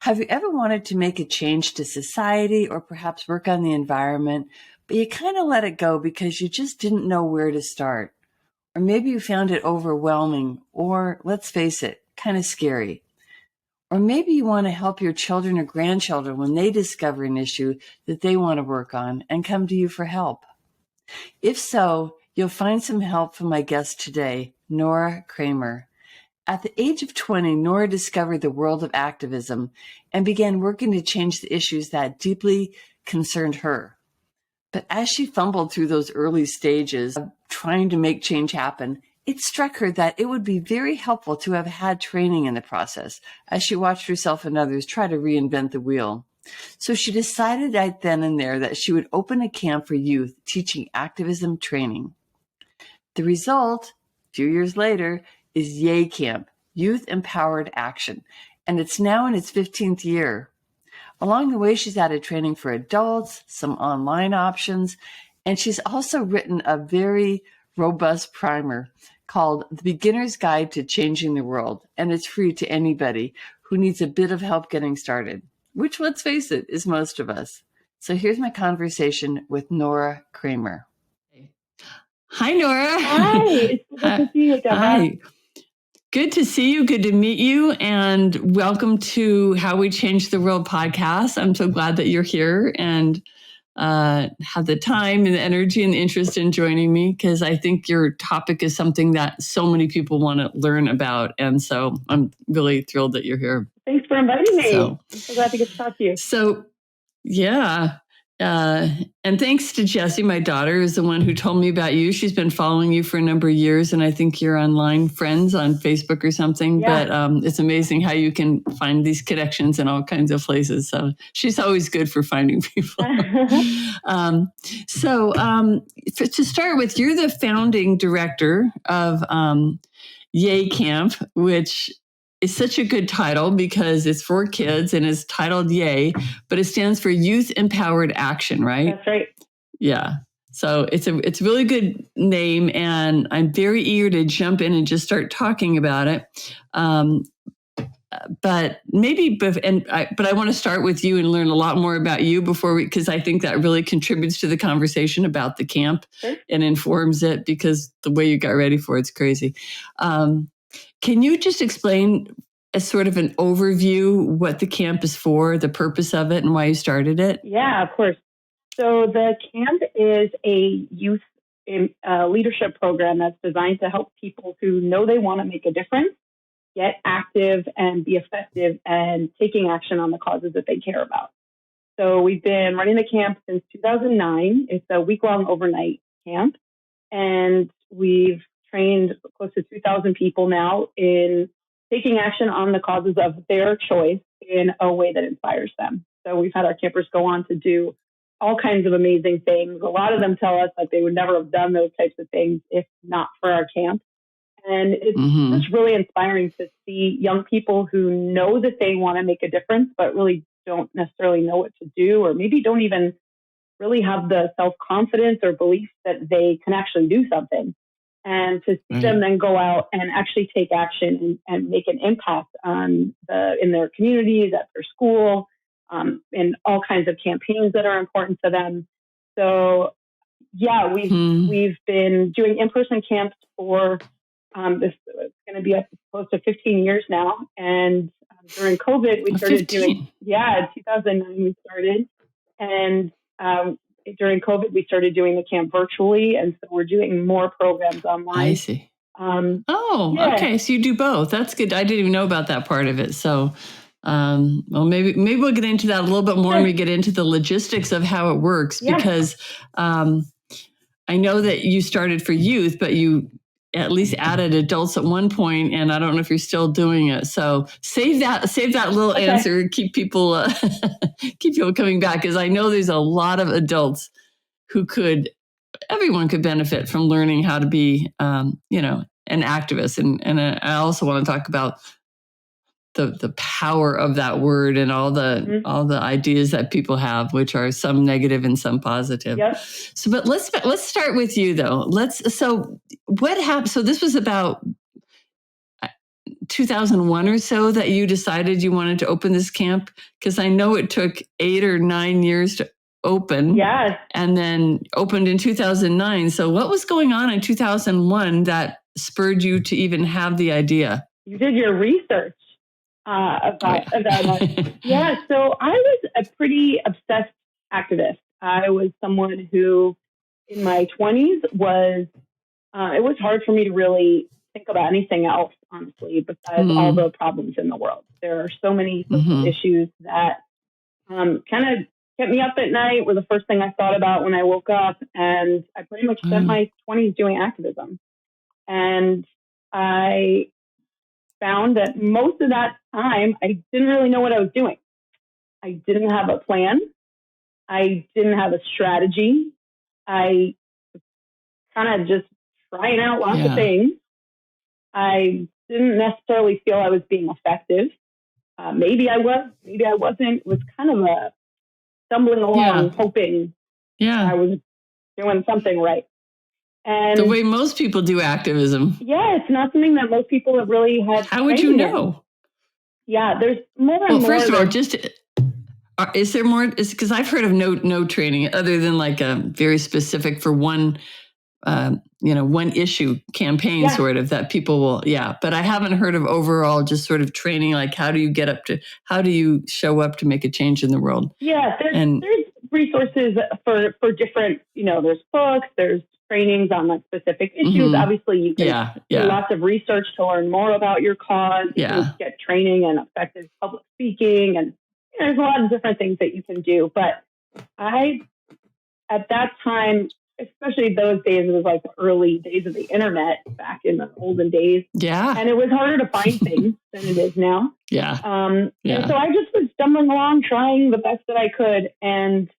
Have you ever wanted to make a change to society or perhaps work on the environment, but you kind of let it go because you just didn't know where to start? Or maybe you found it overwhelming or, let's face it, kind of scary. Or maybe you want to help your children or grandchildren when they discover an issue that they want to work on and come to you for help. If so, you'll find some help from my guest today, Nora Kramer. At the age of 20, Nora discovered the world of activism and began working to change the issues that deeply concerned her. But as she fumbled through those early stages of trying to make change happen, it struck her that it would be very helpful to have had training in the process as she watched herself and others try to reinvent the wheel. So she decided right then and there that she would open a camp for youth teaching activism training. The result, a few years later, is YAY Camp, Youth Empowered Action, and it's now in its 15th year. Along the way, she's added training for adults, some online options, and she's also written a very robust primer called The Beginner's Guide to Changing the World, and it's free to anybody who needs a bit of help getting started, which, let's face it, is most of us. So here's my conversation with Nora Kramer. Hi, Nora. Hi, it's good to see you, Deborah. Hi. Good to see you. Good to meet you. And welcome to How We Change the World podcast. I'm so glad that you're here and have the time and the energy and the interest in joining me, because I think your topic is something that so many people want to learn about. And so I'm really thrilled that you're here. Thanks for inviting me. I'm so glad to get to talk to you. So, yeah. And thanks to Jessie, my daughter, is the one who told me about you. She's been following you for a number of years, and I think you're online friends on Facebook or something. Yeah. But it's amazing how you can find these connections in all kinds of places. So she's always good for finding people. To start with, you're the founding director of YAY Camp, which is such a good title because it's for kids and is titled YAY, but it stands for Youth Empowered Action, right? That's right. Yeah. So it's a really good name, and I'm very eager to jump in and just start talking about it. But I want to start with you and learn a lot more about you because I think that really contributes to the conversation about the camp. Sure. And informs it, because the way you got ready for it's crazy. Can you just explain as sort of an overview what the camp is for, the purpose of it, and why you started it? Yeah, of course. So the camp is a youth leadership program that's designed to help people who know they want to make a difference, get active and be effective and taking action on the causes that they care about. So we've been running the camp since 2009. It's a week-long overnight camp, and we've trained close to 2,000 people now in taking action on the causes of their choice in a way that inspires them. So we've had our campers go on to do all kinds of amazing things. A lot of them tell us that they would never have done those types of things if not for our camp. And it's just really inspiring to see young people who know that they want to make a difference, but really don't necessarily know what to do, or maybe don't even really have the self-confidence or belief that they can actually do something. And to see them then go out and actually take action and make an impact in their communities, at their school, in all kinds of campaigns that are important to them. So, yeah, we've been doing in-person camps for this is going to be up close to 15 years now. And during COVID, we started doing, 2009 we started. And during COVID, we started doing the camp virtually. And so we're doing more programs online. I see. Okay. So you do both. That's good. I didn't even know about that part of it. So, maybe we'll get into that a little bit more when we get into the logistics of how it works, because I know that you started for youth, but you at least added adults at one point, and I don't know if you're still doing it. So save that little answer. Keep people coming back, because I know there's a lot of adults who everyone could benefit from learning how to be, an activist. And I also want to talk about the power of that word and all the ideas that people have, which are some negative and some positive. Yep. So, but let's start with you though. So what happened? So this was about 2001 or so that you decided you wanted to open this camp? Because I know it took 8 or 9 years to open. Yes. And then opened in 2009. So what was going on in 2001 that spurred you to even have the idea? You did your research about that. Yeah. So I was a pretty obsessed activist. I was someone who, in my 20s, was it was hard for me to really think about anything else, honestly, besides all the problems in the world. There are so many social issues that kind of kept me up at night, were the first thing I thought about when I woke up. And I pretty much spent my 20s doing activism. And I found that most of that time, I didn't really know what I was doing. I didn't have a plan. I didn't have a strategy. I kind of just trying out lots of things. I didn't necessarily feel I was being effective. Maybe I was, maybe I wasn't. It was kind of a stumbling along, hoping I was doing something right. And the way most people do activism. Yeah, it's not something that most people have really had. How would you know? Yeah, there's more and more. Well, first of all, just is there more? Is because I've heard of no training other than like a very specific for one, one issue campaign sort of that people will. Yeah, but I haven't heard of overall just sort of training. Like how do you show up to make a change in the world? Yeah, there's resources for different. There's books, there's trainings on like specific issues. Obviously, you can do lots of research to learn more about your cause. You can get training in effective public speaking, and there's a lot of different things that you can do. But at that time, especially those days, it was like the early days of the internet back in the olden days. Yeah. And it was harder to find things than it is now. Yeah. And so I just was stumbling along, trying the best that I could. And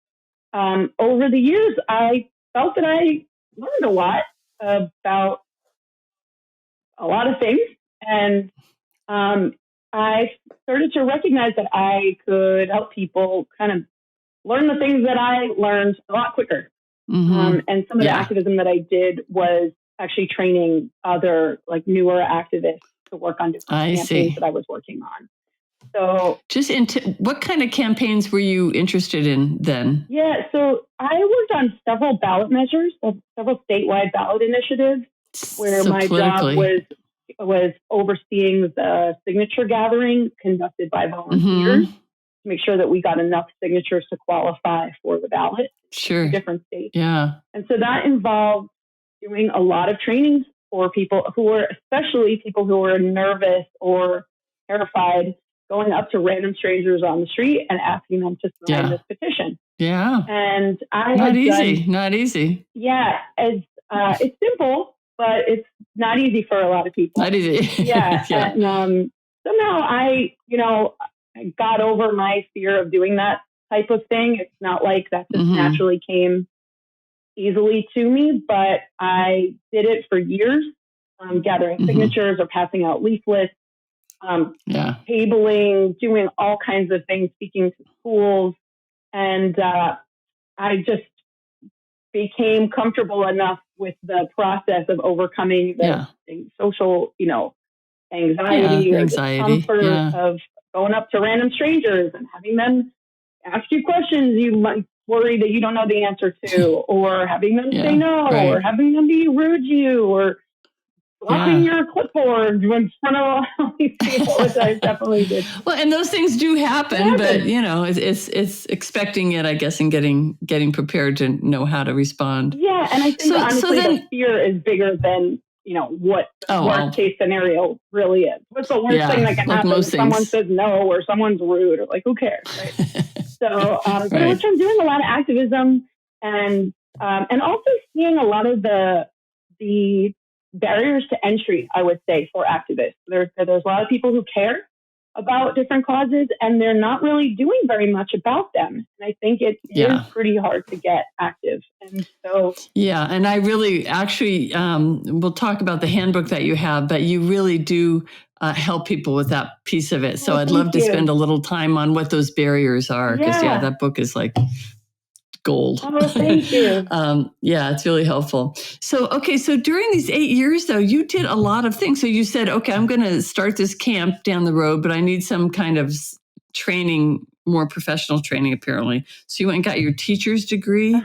over the years, I felt that I learned a lot about a lot of things. And I started to recognize that I could help people kind of learn the things that I learned a lot quicker. And some of the activism that I did was actually training other like newer activists to work on different campaigns that I was working on. So just what kind of campaigns were you interested in then? Yeah, so I worked on several ballot measures, several statewide ballot initiatives where my job was overseeing the signature gathering conducted by volunteers to make sure that we got enough signatures to qualify for the ballot in different states. Yeah. And so that involved doing a lot of trainings for people who were, especially people who were nervous or terrified, going up to random strangers on the street and asking them to sign this petition. Yeah. And not easy. Yeah. It's simple, but it's not easy for a lot of people. Not easy. Yeah. And somehow I got over my fear of doing that type of thing. It's not like that just naturally came easily to me, but I did it for years, gathering signatures or passing out leaflets, tabling, doing all kinds of things, speaking to schools. And I just became comfortable enough with the process of overcoming the social, anxiety or discomfort of going up to random strangers and having them ask you questions you might worry that you don't know the answer to, or having them say no, or having them be rude to you, or dropping your clipboard in front of all these people, which I definitely did. Well, and those things do happen, but it's expecting it, I guess, and getting prepared to know how to respond. Yeah, and I think honestly, the fear is bigger than what worst case scenario really is. What's the worst thing that can happen? If someone says no, or someone's rude, or like who cares, right? So I'm doing a lot of activism, and also seeing a lot of the barriers to entry, I would say, for activists. There's a lot of people who care about different causes, and they're not really doing very much about them. And I think it is pretty hard to get active. And so, and I really actually, we'll talk about the handbook that you have, but you really do help people with that piece of it. So I'd love to spend a little time on what those barriers are, because that book is like gold. Oh, thank you. Yeah, it's really helpful. So, okay, so during these 8 years, though, you did a lot of things. So you said, okay, I'm going to start this camp down the road, but I need some kind of training, more professional training, apparently. So you went and got your teacher's degree,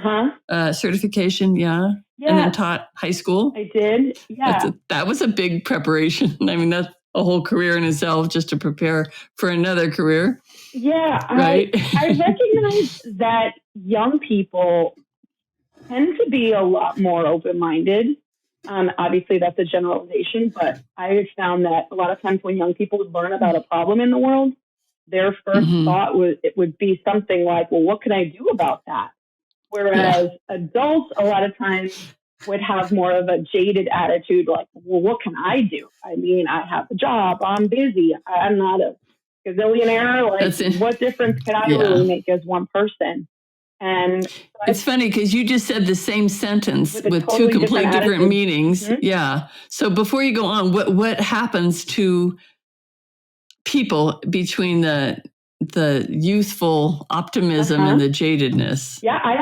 certification, yeah, and then taught high school. I did, yeah. That was a big preparation. I mean, that's a whole career in itself just to prepare for another career. Yeah, right? I recognize that young people tend to be a lot more open-minded. Obviously, that's a generalization, but I found that a lot of times when young people learn about a problem in the world, their first thought would be something like, well, what can I do about that? Whereas adults, a lot of times, would have more of a jaded attitude, like, well, what can I do? I mean, I have a job, I'm busy, I'm not a gazillionaire. Like, what difference can I really make as one person? And so it's funny because you just said the same sentence with totally two complete different meanings. Mm-hmm. Yeah. So before you go on, what happens to people between the youthful optimism and the jadedness? Yeah, I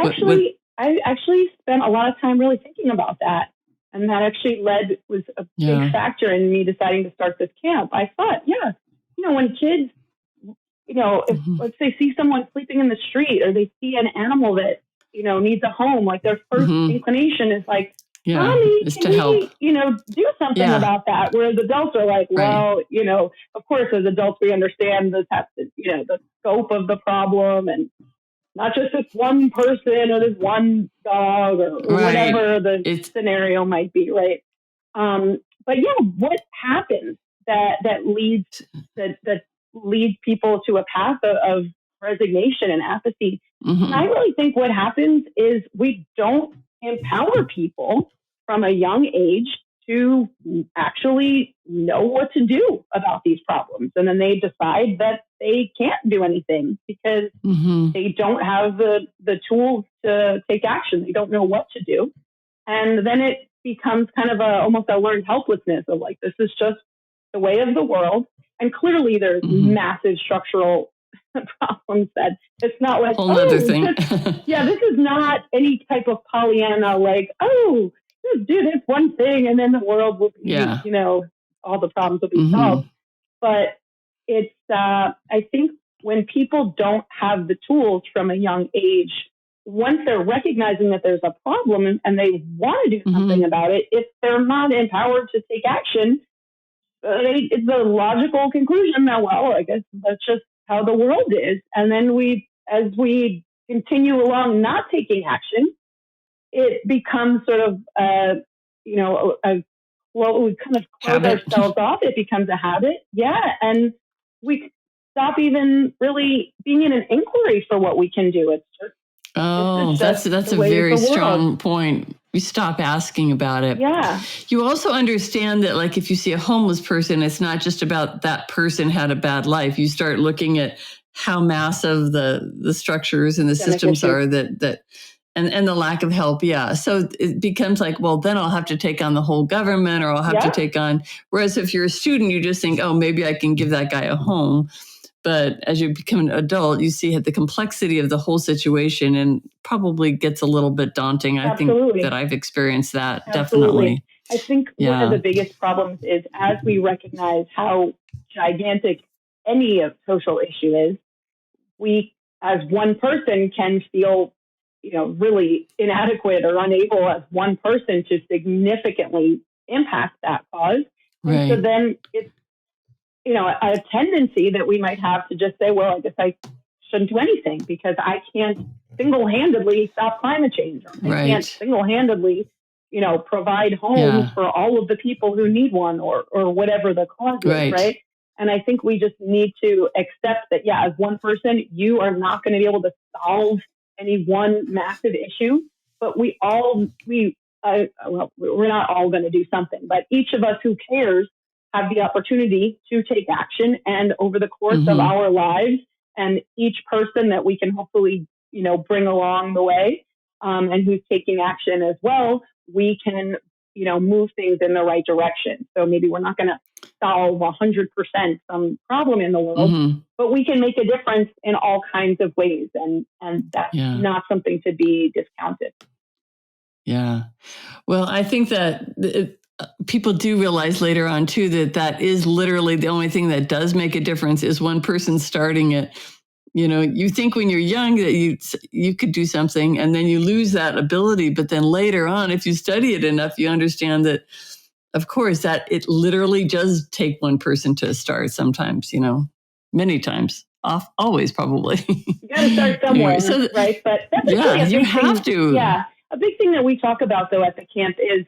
actually spent a lot of time really thinking about that. And that actually was a big factor in me deciding to start this camp. I thought, when kids, if let's say see someone sleeping in the street or they see an animal that, needs a home, like their first inclination is like, Mommy, can we, do something about that? Whereas adults are like, well, of course, as adults, we understand the scope of the problem and not just this one person or this one dog or whatever the scenario might be, right? But what happens that leads people to a path of resignation and apathy? And I really think what happens is we don't empower people from a young age to actually know what to do about these problems. And then they decide that they can't do anything because they don't have the tools to take action. They don't know what to do. And then it becomes kind of almost a learned helplessness of like, this is just the way of the world. And clearly there's massive structural problems that it's not like, whole other thing. This is not any type of Pollyanna, like, just do this one thing and then the world will be, all the problems will be solved. But it's, I think when people don't have the tools from a young age, once they're recognizing that there's a problem and they want to do something about it, if they're not empowered to take action, it's a logical conclusion that, well, I guess that's just how the world is. And then as we continue along not taking action, it becomes sort of, we kind of close ourselves off. It becomes a habit. Yeah. And we stop even really being in an inquiry for what we can do. It's just, that's a very strong point. We stop asking about it. Yeah. You also understand that, like, if you see a homeless person, it's not just about that person had a bad life. You start looking at how massive the structures and the systems are that and the lack of help. Yeah. So it becomes like, well, then I'll have to take on the whole government, or I'll have to take on. Whereas if you're a student, you just think, oh, maybe I can give that guy a home. But as you become an adult, you see the complexity of the whole situation, and probably gets a little bit daunting. I think that I've experienced that. Definitely. I think one of the biggest problems is as we recognize how gigantic any social issue is, we as one person can feel, really inadequate or unable as one person to significantly impact that cause. And so then it's, a tendency that we might have to just say, well, I guess I shouldn't do anything because I can't single-handedly stop climate change. Or I can't single-handedly, provide homes for all of the people who need one or whatever the cause is, right? And I think we just need to accept that, as one person, you are not going to be able to solve any one massive issue, but we're not all going to do something, but each of us who cares have the opportunity to take action. And over the course of our lives, and each person that we can hopefully, bring along the way, and who's taking action as well, we can, move things in the right direction. So maybe we're not going to solve 100% some problem in the world, but we can make a difference in all kinds of ways. And that's not something to be discounted. Yeah. Well, I think that people do realize later on too that is literally the only thing that does make a difference is one person starting it. You think when you're young that you could do something, and then you lose that ability. But then later on, if you study it enough, you understand that, of course, that it literally does take one person to start. Sometimes, many times, always probably. You got to start somewhere, right? But that's actually a big you have thing. to. Yeah, a big thing that we talk about though at the camp is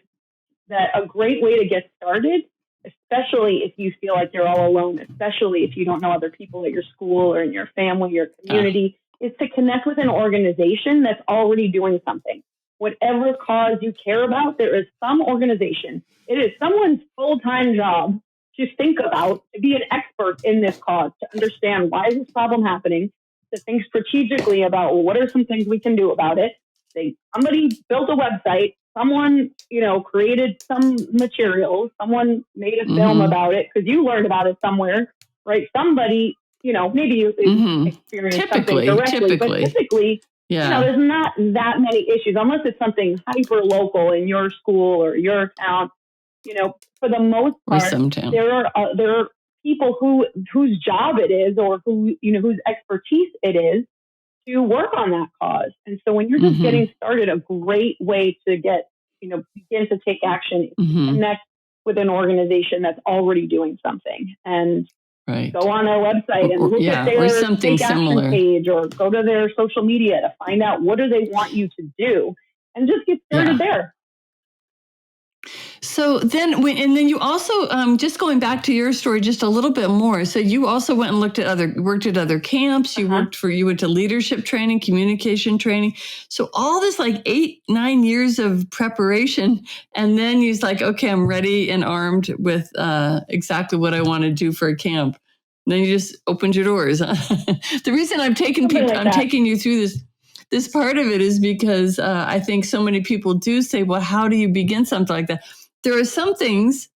that a great way to get started, especially if you feel like you're all alone, especially if you don't know other people at your school or in your family or community, is to connect with an organization that's already doing something. Whatever cause you care about, there is some organization. It is someone's full-time job to think about, to be an expert in this cause, to understand why is this problem happening, to think strategically about, well, what are some things we can do about it. Somebody built a website, someone, created some materials, someone made a film about it because you learned about it somewhere, right? Somebody, maybe you experienced something directly, but typically, there's not that many issues unless it's something hyper local in your school or your town. For the most part, there are people whose job it is or whose expertise it is to work on that cause. And so when you're just getting started, a great way to begin to take action, connect with an organization that's already doing something, and go on their website and look at their take action page, or go to their social media to find out what do they want you to do, and just get started there. So then, and then you also, just going back to your story just a little bit more. So you also went and worked at other camps. You went to leadership training, communication training. So all this 8-9 years of preparation. And then you're like, okay, I'm ready and armed with exactly what I want to do for a camp. And then you just opened your doors. The reason I'm taking you through this part of it is because I think so many people do say, well, how do you begin something like that? There are some things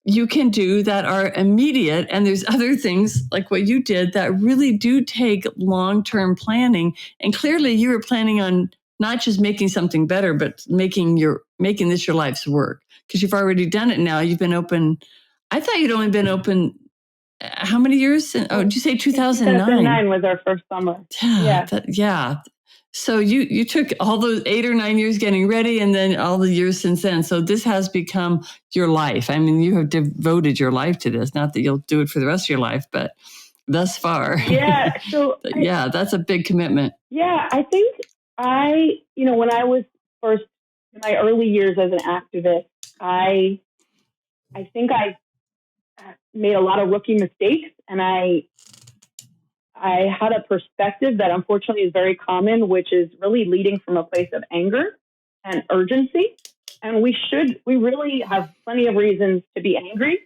you can do that are immediate, and there's other things like what you did that really do take long-term planning. And clearly you were planning on not just making something better, but making this your life's work, because you've already done it now. You've been open. I thought you'd only been open how many years? Did you say 2009? 2009 was our first summer. Yeah. So you took all those 8 or 9 years getting ready, and then all the years since then. So this has become your life. I mean, you have devoted your life to this. Not that you'll do it for the rest of your life, but thus far. Yeah. So that's a big commitment. Yeah, I think when I was first in my early years as an activist, I think I made a lot of rookie mistakes, and I had a perspective that unfortunately is very common, which is really leading from a place of anger and urgency. And we really have plenty of reasons to be angry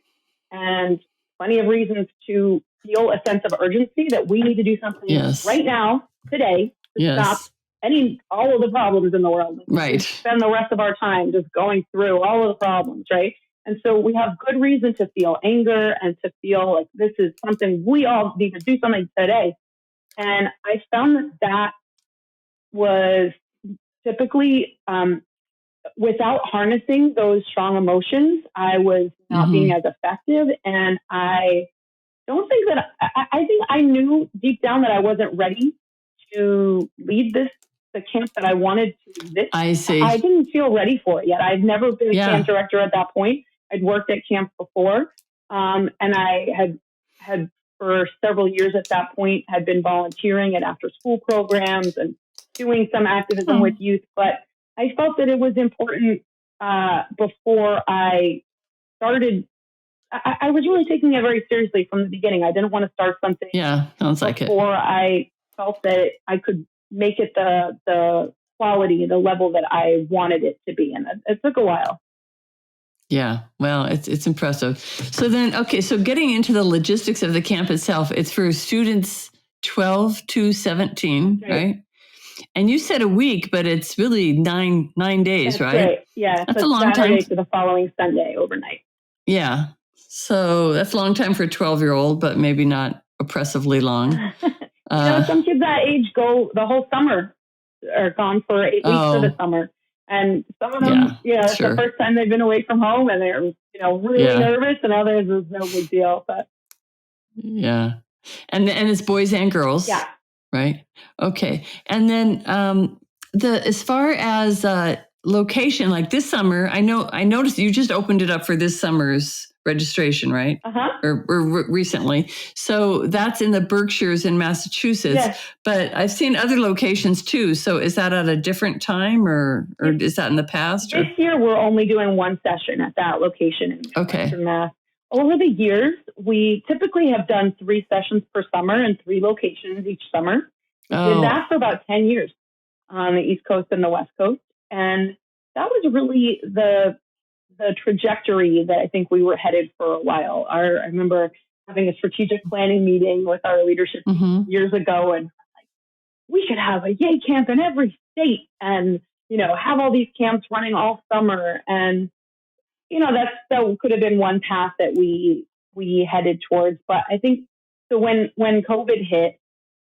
and plenty of reasons to feel a sense of urgency that we need to do something right now, today, to stop all of the problems in the world. Right. Spend the rest of our time just going through all of the problems, right? And so we have good reason to feel anger and to feel like this is something we all need to do something today. And I found that was typically without harnessing those strong emotions, I was not being as effective. And I don't think that I think I knew deep down that I wasn't ready to lead the camp that I wanted to exist. I see. I didn't feel ready for it yet. I'd never been a camp director at that point. I'd worked at camp before, and I had for several years at that point had been volunteering at after school programs and doing some activism with youth. But I felt that it was important before I started. I was really taking it very seriously from the beginning. I didn't want to start something sounds like before I felt that I could make it the quality, the level that I wanted it to be. And it took a while. Yeah, well, it's impressive. So then, so getting into the logistics of the camp itself, it's for students 12 to 17, right? And you said a week, but it's really nine days, That's right? Right. Yeah, that's so a long Saturday time to the following Sunday overnight. Yeah. So that's a long time for a 12-year-old, but maybe not oppressively long. Some kids that age go the whole summer, are gone for 8 weeks of the summer. And some of them, it's the first time they've been away from home and they're, really nervous, and others is no big deal. But yeah. And it's boys and girls. Yeah. Right. Okay. And then as far as location, like this summer, I noticed you just opened it up for this summer's registration, right? Or recently. So that's in the Berkshires in Massachusetts. Yes. But I've seen other locations too. So is that at a different time, or is that in the past? This year we're only doing one session at that location in Western Mass. Over the years, we typically have done 3 sessions per summer in 3 locations each summer. We did that for about 10 years on the East Coast and the West Coast. And that was really the trajectory that I think we were headed for a while. I remember having a strategic planning meeting with our leadership years ago, and we could have a Yay camp in every state and, have all these camps running all summer. And, that could have been one path that we headed towards. But I think, so when COVID hit,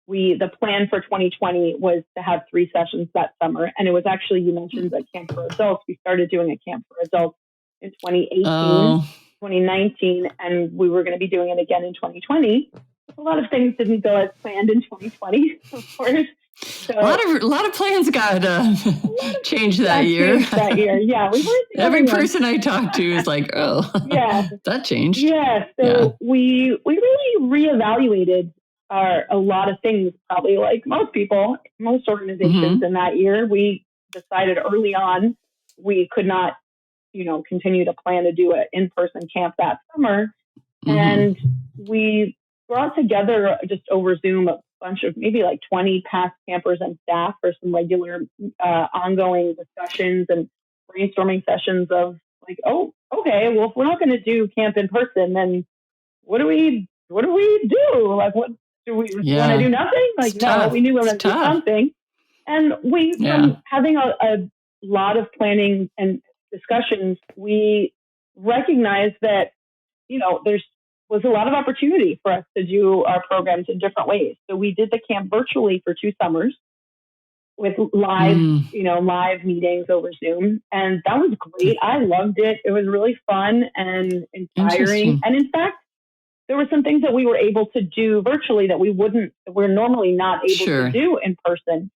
the plan for 2020 was to have 3 sessions that summer. And it was actually, you mentioned the camp for adults. We started doing a camp for adults in 2018, 2019, and we were going to be doing it again in 2020. A lot of things didn't go as planned in 2020, of course. So, a lot of plans got changed that year. Yeah, we weren't every person I talked to is like, that changed. Yeah, so we really reevaluated a lot of things, probably like most organizations in that year. We decided early on we could not, continue to plan to do an in-person camp that summer. And we brought together just over Zoom a bunch of maybe like 20 past campers and staff for some regular ongoing discussions and brainstorming sessions of like, okay, well, if we're not going to do camp in person, then what do we do? Like, what do we want to do? Nothing? Like, no, we knew we were going to do something. And from having a lot of planning and discussions, we recognized that, there was a lot of opportunity for us to do our programs in different ways. So we did the camp virtually for 2 summers with live meetings over Zoom. And that was great. I loved it. It was really fun and inspiring. And in fact, there were some things that we were able to do virtually that we're normally not able to do in person.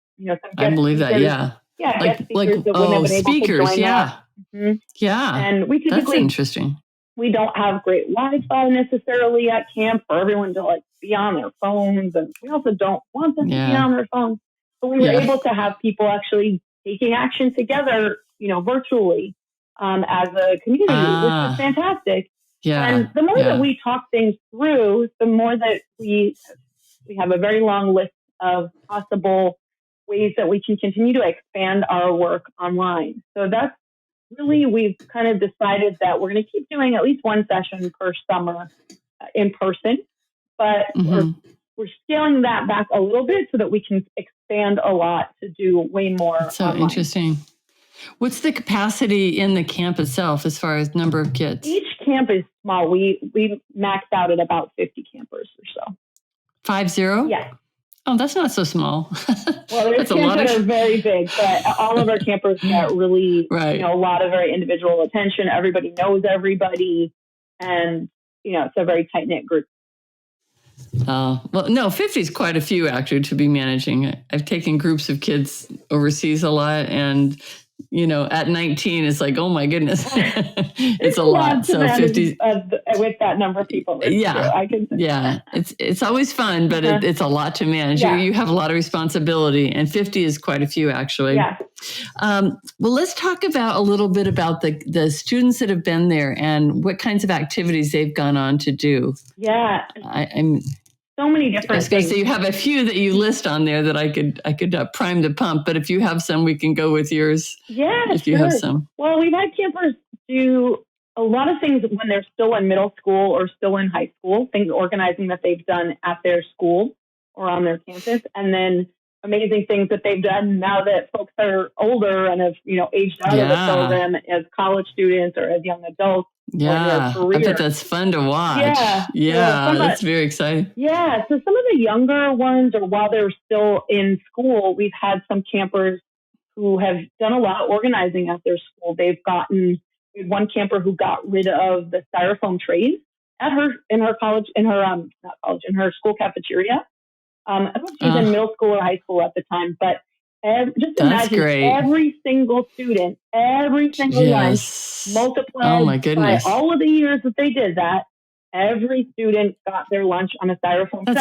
I believe that. Yeah. Yeah. Guest speakers that wouldn't have been able to join us. Yeah. And we typically, that's interesting. We don't have great Wi-Fi necessarily at camp for everyone to be on their phones. And we also don't want them to be on their phones. So we were able to have people actually taking action together, virtually, as a community, which is fantastic. Yeah. And the more that we talk things through, the more that we have a very long list of possible ways that we can continue to expand our work online. So that's really, we've kind of decided that we're going to keep doing at least one session per summer in person, but we're scaling that back a little bit so that we can expand a lot to do way more. That's so online. Interesting. What's the capacity in the camp itself as far as number of kids? Each camp is small. We maxed out at about 50 campers or so. 50? Yeah. Oh, that's not so small. Well, there's camps that are very big, but all of our campers get really, a lot of very individual attention. Everybody knows everybody, and it's a very tight knit group. Well, no, 50 is quite a few actually to be managing. I've taken groups of kids overseas a lot, and at 19, it's like, oh my goodness, it's a lot. So 50 with that number of people. I can say. It's always fun, but it's a lot to manage. Yeah. You have a lot of responsibility, and 50 is quite a few actually. Yeah. Well, let's talk about a little bit about the students that have been there and what kinds of activities they've gone on to do. Yeah. I'm so many different things. So you have a few that you list on there that I could prime the pump, but if you have some, we can go with yours. Yeah, if you have some. Well, we've had campers do a lot of things when they're still in middle school or still in high school, things organizing that they've done at their school or on their campus. And then amazing things that they've done now that folks are older and have, aged out of the program as college students or as young adults or in their career. I bet that's fun to watch. That's very exciting. Yeah, so some of the younger ones, or while they're still in school, we've had some campers who have done a lot of organizing at their school. We had one camper who got rid of the styrofoam trays in her school cafeteria. I don't know if she was in middle school or high school at the time, but just imagine every single student, every single lunch multiplied by all of the years that they did that. Every student got their lunch on a styrofoam tray.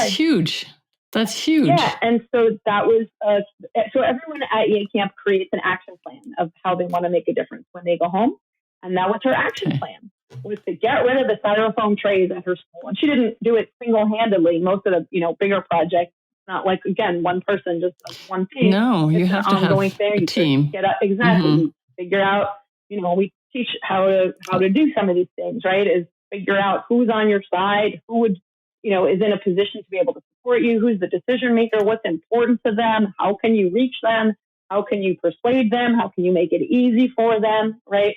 That's huge. Yeah, and so that was so everyone at EA Camp creates an action plan of how they want to make a difference when they go home, and that was her action plan, was to get rid of the styrofoam trays at her school. And she didn't do it single-handedly. Most of the bigger projects, not like, again, one person just does one thing. No, you have to have a team. You figure out. We teach how to do some of these things. Right? Is figure out who's on your side, who would is in a position to be able to support you, who's the decision maker, what's important to them, how can you reach them, how can you persuade them, how can you make it easy for them, right?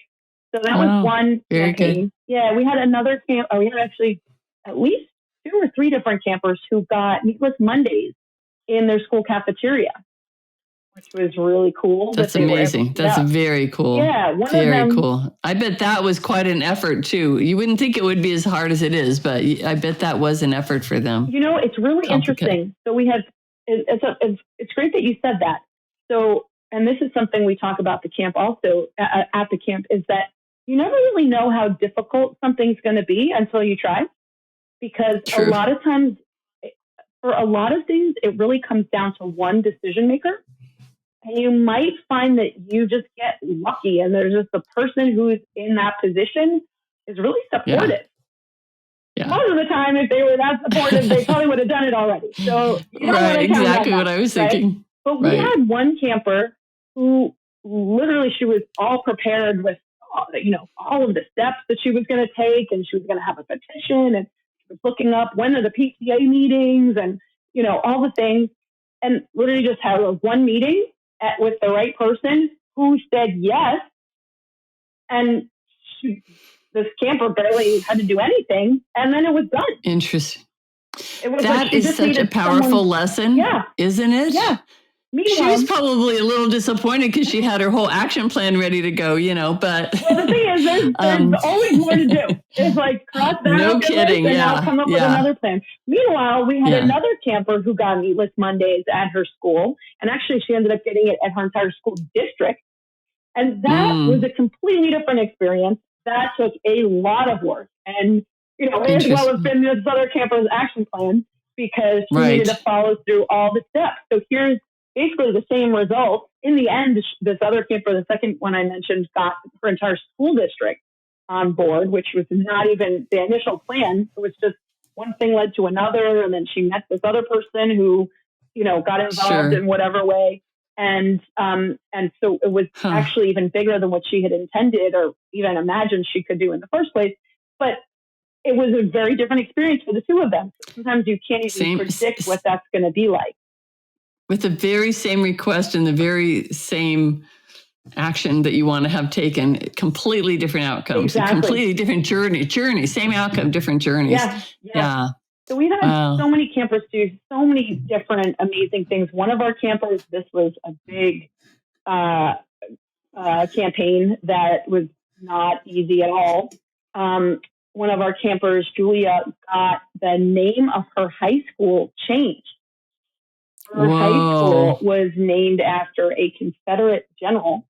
So that was one campaign. Good. Yeah, we had another camp. We had actually at least 2 or 3 different campers who got Meatless Mondays in their school cafeteria, which was really cool. That's amazing. That's very cool. Yeah, very cool. I bet that was quite an effort too. You wouldn't think it would be as hard as it is, but I bet that was an effort for them. It's really interesting. So we have. It's great that you said that. So, and this is something we talk about the camp also at the camp, is that you never really know how difficult something's going to be until you try, because a lot of times, for a lot of things, it really comes down to one decision maker. And you might find that you just get lucky, and there's just the person who's in that position is really supportive. Yeah. Most of the time, if they were that supportive, they probably would have done it already. So exactly what I was thinking. But we had one camper who literally, she was all prepared with all of the steps that she was going to take, and she was going to have a petition, and she was looking up when are the PTA meetings, and all the things, and literally just had one meeting with the right person who said yes, and this camper barely had to do anything, and then it was done. Interesting. That is such a powerful lesson, isn't it? Yeah. She was probably a little disappointed because she had her whole action plan ready to go, but... Well, the thing is, there's always more to do. It's like, cross that off your list, and I'll come up with another plan. Meanwhile, we had another camper who got Meatless Mondays at her school, and actually she ended up getting it at her entire school district. And that was a completely different experience. That took a lot of work. And, as well as been this other camper's action plan, because she needed to follow through all the steps. So here's basically the same result. In the end, this other camper, the second one I mentioned, got her entire school district on board, which was not even the initial plan. It was just one thing led to another. And then she met this other person who, got involved in whatever way. And so it was actually even bigger than what she had intended or even imagined she could do in the first place. But it was a very different experience for the two of them. Sometimes you can't even predict what that's going to be like. With the very same request and the very same action that you want to have taken, completely different outcomes, completely different journey, same outcome, different journeys. Yeah. So we've had so many campers do so many different amazing things. One of our campers, this was a big campaign that was not easy at all. One of our campers, Julia, got the name of her high school changed. Her high school was named after a Confederate general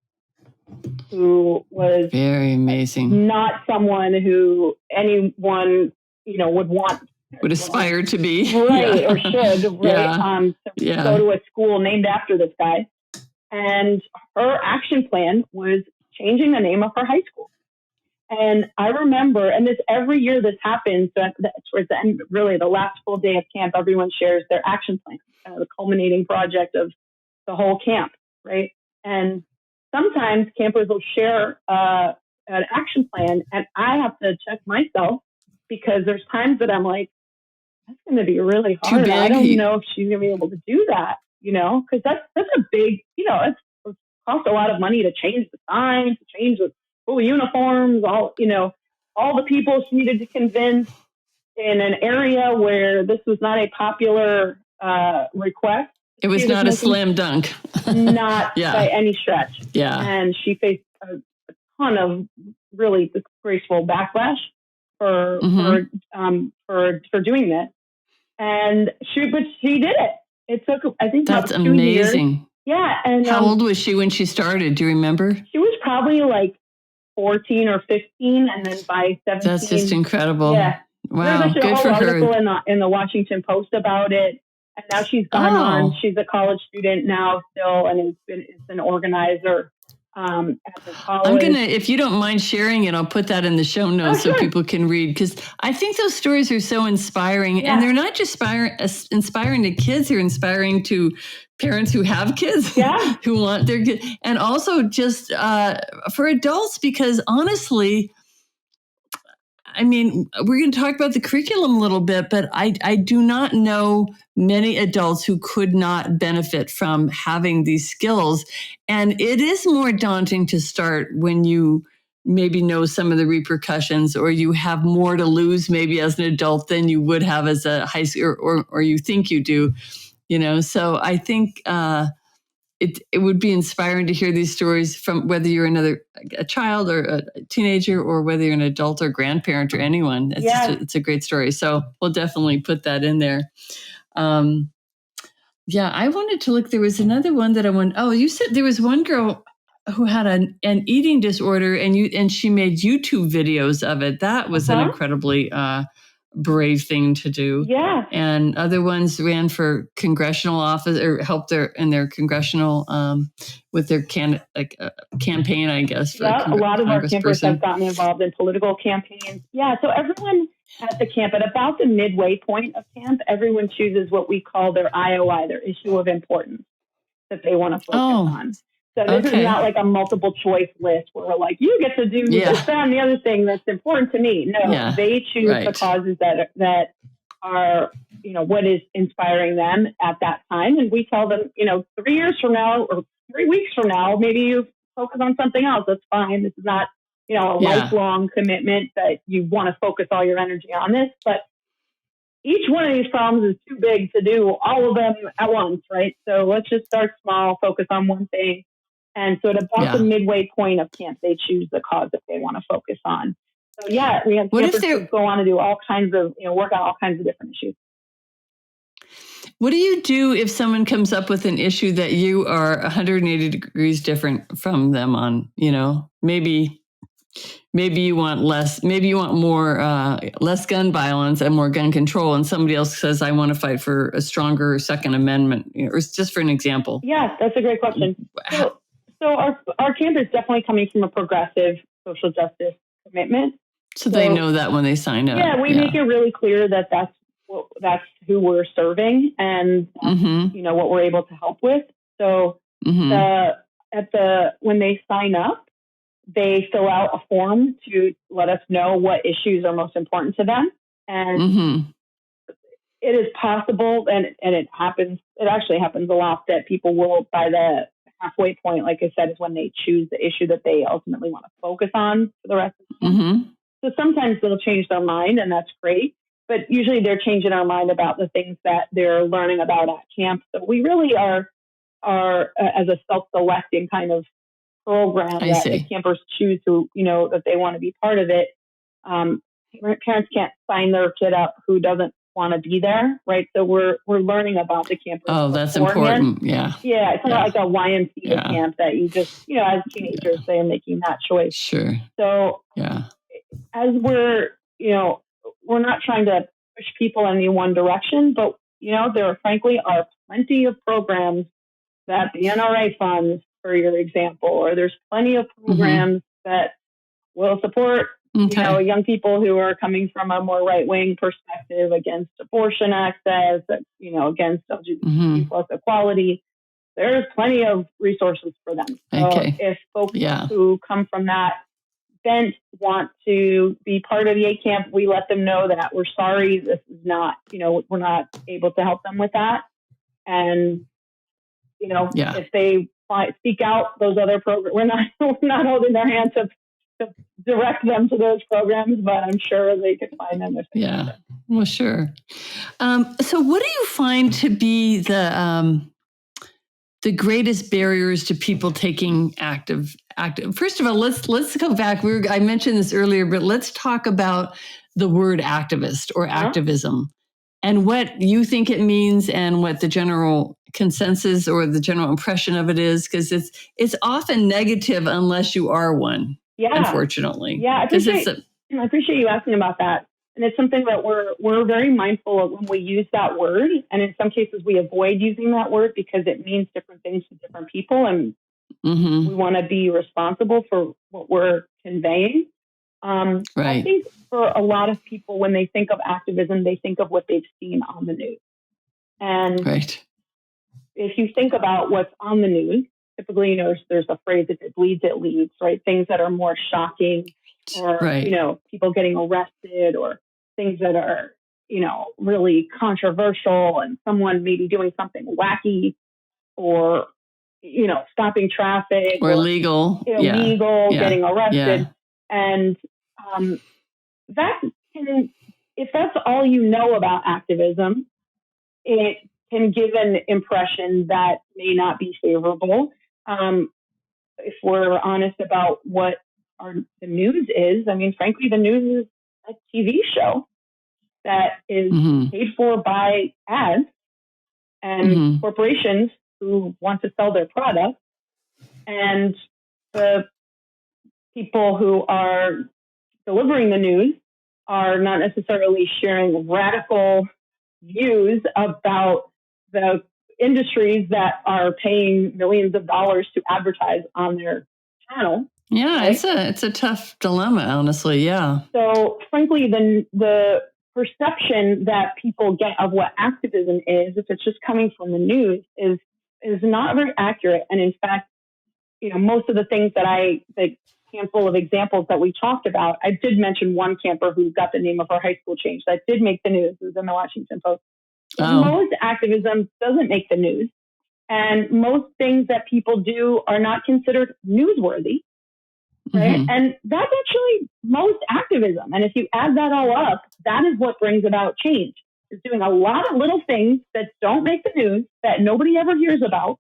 who was very amazing. Not someone who anyone, would aspire to be. Right, or should, right? Go to a school named after this guy. And her action plan was changing the name of her high school. And I remember, and every year this happens, towards the end, really the last full day of camp, everyone shares their action plan, the culminating project of the whole camp, right? And sometimes campers will share an action plan, and I have to check myself because there's times that I'm like, that's going to be really hard. I don't know if she's going to be able to do that. because that's a big, it's cost a lot of money to change the signs, to change the school uniforms, all the people she needed to convince in an area where this was not a popular request. It was not a slam dunk. Not by any stretch. Yeah. And she faced a ton of really disgraceful backlash for doing this. And she did it. It took, I think, that's about 2 amazing. years. Yeah. And how old was she when she started? Do you remember? She was probably like 14 or 15, and then by 17. That's just incredible. Yeah. Wow. There's Good a whole for article her. In the Washington Post about it. And now she's gone on. She's a college student now still, and is an organizer at the college. I'm going to, if you don't mind sharing it, I'll put that in the show notes so people can read, because I think those stories are so inspiring. And they're not just inspiring to kids, they're inspiring to parents who have kids, who want their kids, and also just for adults, because honestly, I mean, we're going to talk about the curriculum a little bit, but I do not know many adults who could not benefit from having these skills. And it is more daunting to start when you maybe know some of the repercussions, or you have more to lose maybe as an adult than you would have as a high school, or you think you do, So I think it would be inspiring to hear these stories from whether you're a child or a teenager, or whether you're an adult or grandparent or anyone. It's a great story. So we'll definitely put that in there. I wanted to look. There was another one that I wanted. Oh, you said there was one girl who had an eating disorder, and she made YouTube videos of it. That was an incredibly brave thing to do. Yeah. And other ones ran for congressional office, or helped in their congressional with their campaign, I guess. For a lot of our campers have gotten involved in political campaigns. Yeah. So everyone at the camp, at about the midway point of camp, everyone chooses what we call their IOI, their issue of importance that they want to focus on. So this is not like a multiple choice list where we're like, you get to do this, that, and the other thing that's important to me. No, they choose the causes that are, what is inspiring them at that time. And we tell them, 3 years from now or 3 weeks from now, maybe you focus on something else. That's fine. This is not, a lifelong commitment that you want to focus all your energy on this. But each one of these problems is too big to do all of them at once, right? So let's just start small, focus on one thing. And so at about the midway point of camp, they choose the cause that they want to focus on. So we have campers who go on to do all kinds of, work on all kinds of different issues. What do you do if someone comes up with an issue that you are 180 degrees different from them on, maybe you want more, less gun violence and more gun control, and somebody else says, I want to fight for a stronger Second Amendment, or just for an example? Yeah, that's a great question. So our camp is definitely coming from a progressive social justice commitment. So they know that when they sign up. Yeah, we make it really clear that that's who we're serving, and what we're able to help with. So when they sign up, they fill out a form to let us know what issues are most important to them. And it is possible, and it happens, it actually happens a lot, that people will, by the halfway point, like I said, is when they choose the issue that they ultimately want to focus on for the rest of the time. So sometimes they'll change their mind, and that's great. But usually they're changing their mind about the things that they're learning about at camp. So we really are as a self-selecting kind of program that the campers choose to, that they want to be part of it. Parents can't sign their kid up who doesn't want to be there, right? So we're learning about the campers. Oh, that's important. Yeah. Yeah, it's not like a YMCA camp that you just, as teenagers, they're making that choice. Sure. So as we're not trying to push people in any one direction, but there frankly are plenty of programs that the NRA funds, for your example, or there's plenty of programs that will support young people who are coming from a more right-wing perspective against abortion access, against LGBT plus equality. There's plenty of resources for them. So if folks who come from that bent want to be part of the A camp, we let them know that we're sorry, this is not, we're not able to help them with that. And if they seek out those other programs, we're not holding their hands up to direct them to those programs, but I'm sure they could find them if they find them. Well, sure. So what do you find to be the greatest barriers to people taking active? First of all, let's go back. I mentioned this earlier, but let's talk about the word activist or activism and what you think it means and what the general consensus or the general impression of it is, because it's often negative unless you are one. Yeah. Unfortunately. Yeah, I appreciate you asking about that. And it's something that we're very mindful of when we use that word. And in some cases, we avoid using that word because it means different things to different people. And we want to be responsible for what we're conveying. Right. I think for a lot of people, when they think of activism, they think of what they've seen on the news. And if you think about what's on the news, typically, there's a phrase, if it bleeds, it leads, right? Things that are more shocking or, people getting arrested or things that are, really controversial and someone maybe doing something wacky or, stopping traffic or illegal, getting arrested. Yeah. And that can, if that's all you know about activism, it can give an impression that may not be favorable. If we're honest about what the news is, I mean, frankly, the news is a TV show that is paid for by ads and corporations who want to sell their product. And the people who are delivering the news are not necessarily sharing radical views about the industries that are paying millions of dollars to advertise on their channel. Yeah, right? It's a tough dilemma, honestly. Yeah. So, frankly, the perception that people get of what activism is, if it's just coming from the news, is not very accurate. And in fact, most of the things the handful of examples that we talked about, I did mention one camper who got the name of her high school changed. That did make the news. It was in the Washington Post. Most activism doesn't make the news. And most things that people do are not considered newsworthy. Right. And that's actually most activism. And if you add that all up, that is what brings about change. It's doing a lot of little things that don't make the news, that nobody ever hears about.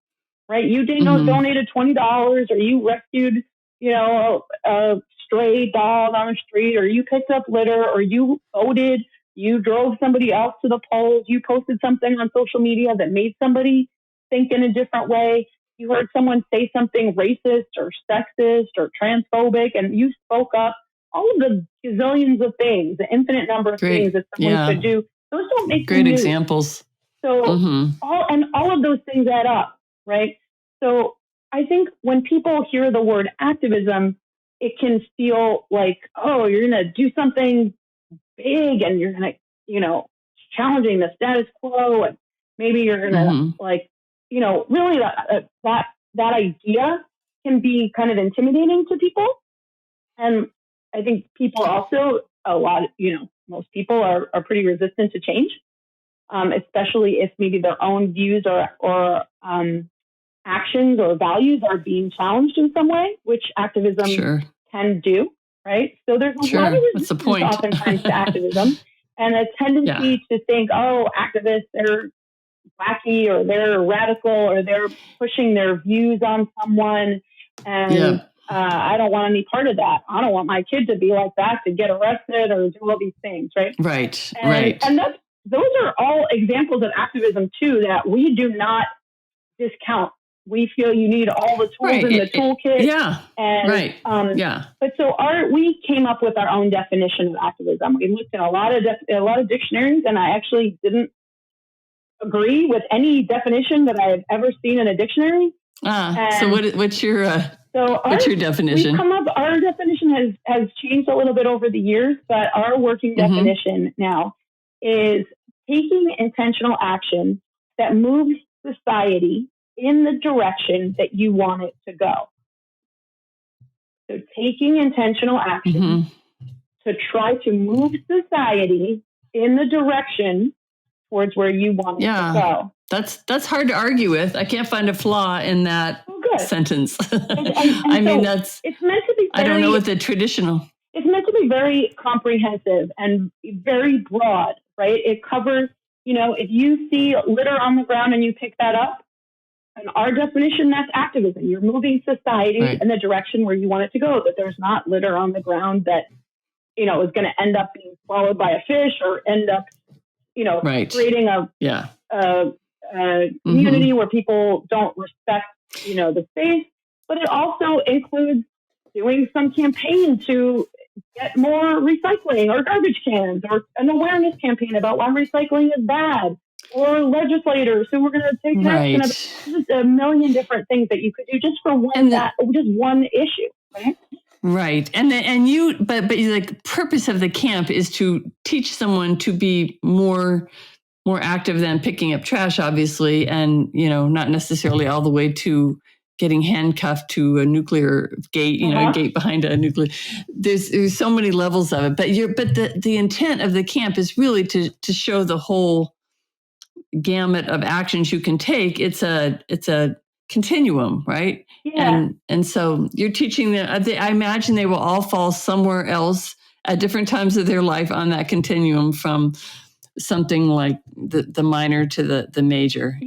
Right. You donated $20 or you rescued, a stray dog on the street, or you picked up litter, or you voted, you drove somebody else to the polls, you posted something on social media that made somebody think in a different way. You heard someone say something racist or sexist or transphobic, and you spoke up. All of the gazillions of things, the infinite number of things that someone could do, those don't make great examples. So all of those things add up, right? So I think when people hear the word activism, it can feel like, oh, you're going to do something big and you're going to, challenging the status quo, and maybe you're going to really that idea can be kind of intimidating to people. And I think people also, most people are pretty resistant to change, especially if maybe their own views or actions or values are being challenged in some way, which activism can do, right? So there's a lot of resistance oftentimes to activism, and a tendency to think, oh, activists, they're wacky or they're radical or they're pushing their views on someone, and I don't want any part of that. I don't want my kid to be like that, to get arrested or do all these things, right? Right. And those are all examples of activism too that we do not discount. We feel you need all the tools in the toolkit. But so we came up with our own definition of activism. We looked at a lot of dictionaries, and I actually didn't agree with any definition that I have ever seen in a dictionary. So what's your definition? Our definition has changed a little bit over the years, but our working definition now is taking intentional action that moves society in the direction that you want it to go. So taking intentional action to try to move society in the direction towards where you want it to go. That's hard to argue with. I can't find a flaw in that sentence. I mean, it's meant to be I don't know what the traditional. It's meant to be very comprehensive and very broad, right? It covers, if you see litter on the ground and you pick that up, in our definition, that's activism. You're moving society in the direction where you want it to go, that there's not litter on the ground that, is going to end up being swallowed by a fish or end up, creating a community where people don't respect, the space. But it also includes doing some campaign to get more recycling or garbage cans, or an awareness campaign about why recycling is bad, or legislators who were going to take action. Just a million different things that you could do just for one issue, right? Right. But the purpose of the camp is to teach someone to be more active than picking up trash, obviously, and, not necessarily all the way to getting handcuffed to a nuclear gate, a gate behind a nuclear. There's so many levels of it, but the intent of the camp is really to show the whole gamut of actions you can take. It's a continuum, right? Yeah. And so you're teaching them. I imagine they will all fall somewhere else at different times of their life on that continuum, from something like the minor to the major,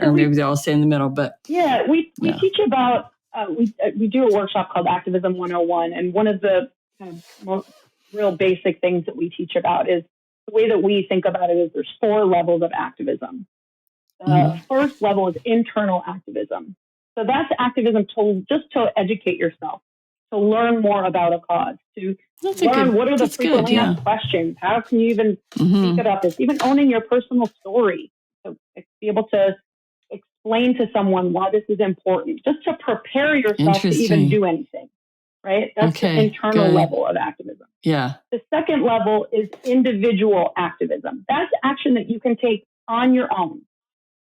or maybe they all stay in the middle. But we teach about we do a workshop called Activism 101, and one of the kind of most real basic things that we teach about is the way that we think about it is there's 4 levels of activism. The first level is internal activism. So that's activism to educate yourself, to learn more about a cause, to learn what are the frequently asked questions. How can you even think about this? Even owning your personal story, to be able to explain to someone why this is important, just to prepare yourself to even do anything, right? That's the internal level of activism. Yeah. The second level is individual activism. That's action that you can take on your own.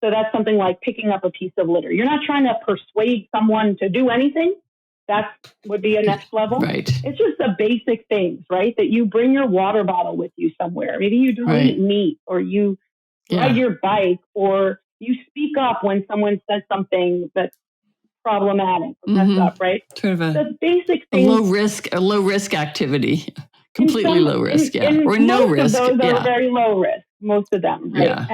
So that's something like picking up a piece of litter. You're not trying to persuade someone to do anything. That would be a next level. Right. It's just the basic things, right? That you bring your water bottle with you somewhere. Maybe you don't eat meat, or you ride your bike, or you speak up when someone says something that's problematic or messed up, right? Sort of the basic things. A low risk activity. Completely low risk, or no risk. Most of those are very low risk, most of them, right? Yeah.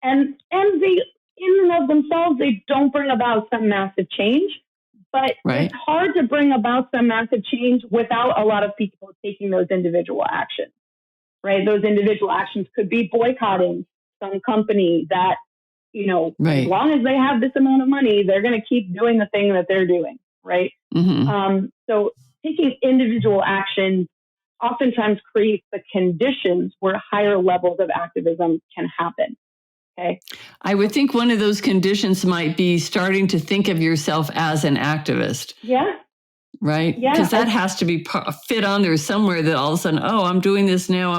And they, in and of themselves, they don't bring about some massive change. But it's hard to bring about some massive change without a lot of people taking those individual actions, right? Those individual actions could be boycotting some company that, as long as they have this amount of money, they're going to keep doing the thing that they're doing, right? So taking individual action oftentimes creates the conditions where higher levels of activism can happen. Okay. I would think one of those conditions might be starting to think of yourself as an activist. Yeah. Right? Yeah. Because that has to be fit on there somewhere, that all of a sudden, I'm doing this now.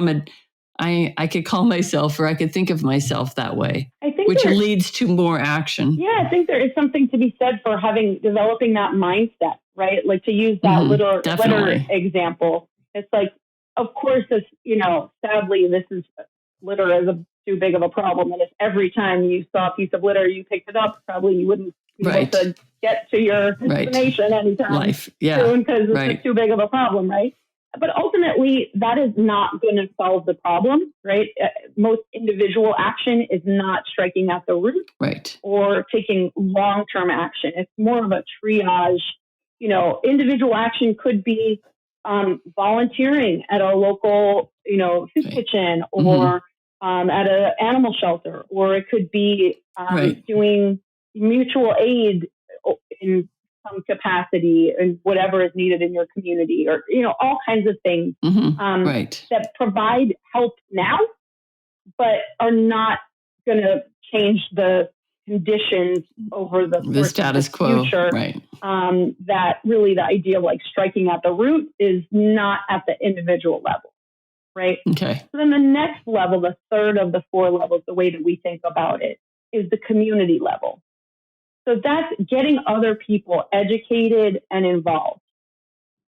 I could call myself, or I could think of myself that way, which leads to more action. Yeah. I think there is something to be said for developing that mindset, right? Like, to use that litter example. It's like, of course, this, sadly, this is litter is too big of a problem. And if every time you saw a piece of litter, you picked it up, probably you wouldn't be able to get to your destination anytime soon, because it's too big of a problem, right? But ultimately, that is not going to solve the problem, right? Most individual action is not striking at the root, or taking long-term action. It's more of a triage. Individual action could be volunteering at a local, soup kitchen, or at an animal shelter, or it could be doing mutual aid in some capacity, and whatever is needed in your community, or all kinds of things that provide help now, but are not going to change the conditions over the status quo. Future. That really, the idea of like striking at the root is not at the individual level. Right. Okay. So then the next level, the third of the 4 levels, the way that we think about it, is the community level. So that's getting other people educated and involved.